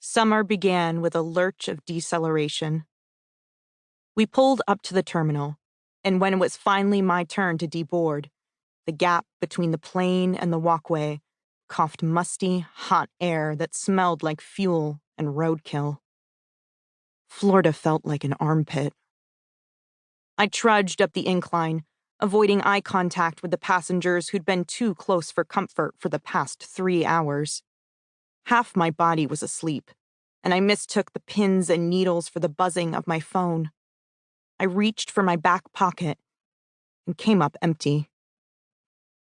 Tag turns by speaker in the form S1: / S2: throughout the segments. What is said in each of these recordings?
S1: Summer began with a lurch of deceleration. We pulled up to the terminal, and when it was finally my turn to deboard, the gap between the plane and the walkway coughed musty, hot air that smelled like fuel and roadkill. Florida felt like an armpit. I trudged up the incline, avoiding eye contact with the passengers who'd been too close for comfort for the past 3 hours. Half my body was asleep, and I mistook the pins and needles for the buzzing of my phone. I reached for my back pocket and came up empty.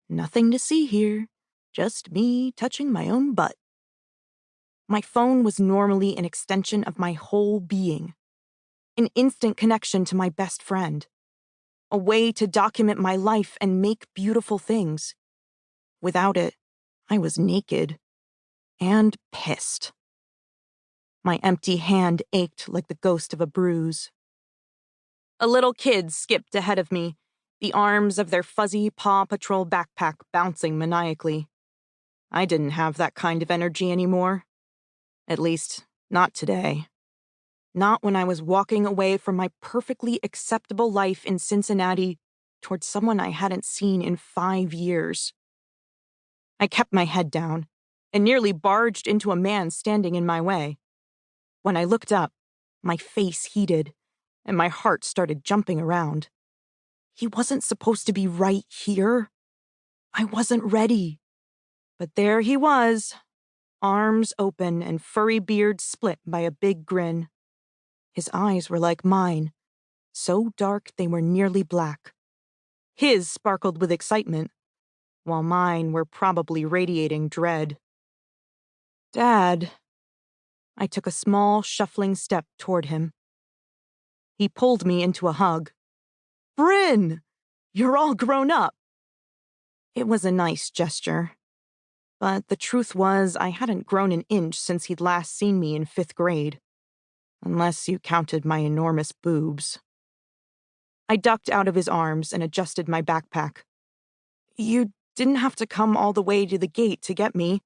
S1: Nothing to see here, just me touching my own butt. My phone was normally an extension of my whole being, an instant connection to my best friend, a way to document my life and make beautiful things. Without it, I was naked and pissed. My empty hand ached like the ghost of a bruise. A little kid skipped ahead of me, the arms of their fuzzy Paw Patrol backpack bouncing maniacally. I didn't have that kind of energy anymore. At least, not today. Not when I was walking away from my perfectly acceptable life in Cincinnati towards someone I hadn't seen in 5 years. I kept my head down and nearly barged into a man standing in my way. When I looked up, my face heated, and my heart started jumping around. He wasn't supposed to be right here. I wasn't ready. But there he was, arms open and furry beard split by a big grin. His eyes were like mine, so dark they were nearly black. His sparkled with excitement, while mine were probably radiating dread. Dad. I took a small, shuffling step toward him. He pulled me into a hug. Brynn! You're all grown up! It was a nice gesture. But the truth was, I hadn't grown an inch since he'd last seen me in 5th grade. Unless you counted my enormous boobs. I ducked out of his arms and adjusted my backpack. You didn't have to come all the way to the gate to get me.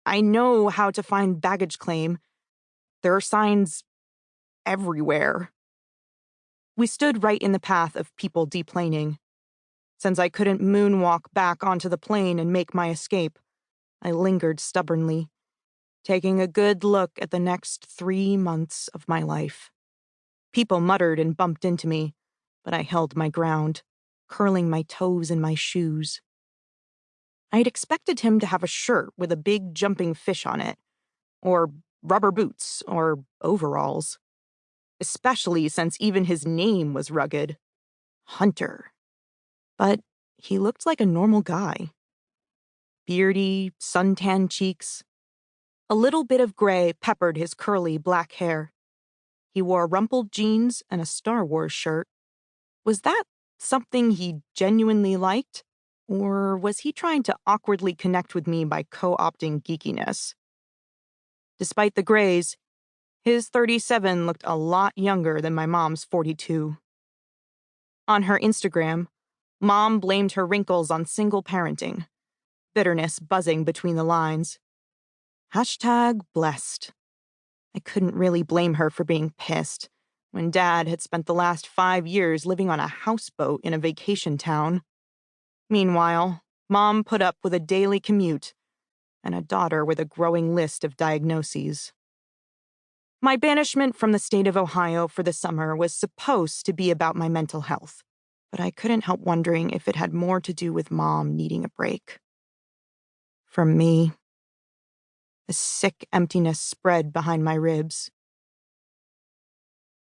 S1: I know how to find baggage claim. There are signs everywhere. We stood right in the path of people deplaning. Since I couldn't moonwalk back onto the plane and make my escape, I lingered stubbornly, taking a good look at the next 3 months of my life. People muttered and bumped into me, but I held my ground, curling my toes in my shoes. I'd expected him to have a shirt with a big jumping fish on it, or rubber boots, or overalls. Especially since even his name was rugged. Hunter. But he looked like a normal guy. Beardy, suntanned cheeks. A little bit of gray peppered his curly black hair. He wore rumpled jeans and a Star Wars shirt. Was that something he genuinely liked? Or was he trying to awkwardly connect with me by co-opting geekiness? Despite the grays, his 37 looked a lot younger than my mom's 42. On her Instagram, Mom blamed her wrinkles on single parenting, bitterness buzzing between the lines. #blessed. I couldn't really blame her for being pissed when Dad had spent the last 5 years living on a houseboat in a vacation town. Meanwhile, Mom put up with a daily commute and a daughter with a growing list of diagnoses. My banishment from the state of Ohio for the summer was supposed to be about my mental health, but I couldn't help wondering if it had more to do with Mom needing a break. From me. A sick emptiness spread behind my ribs.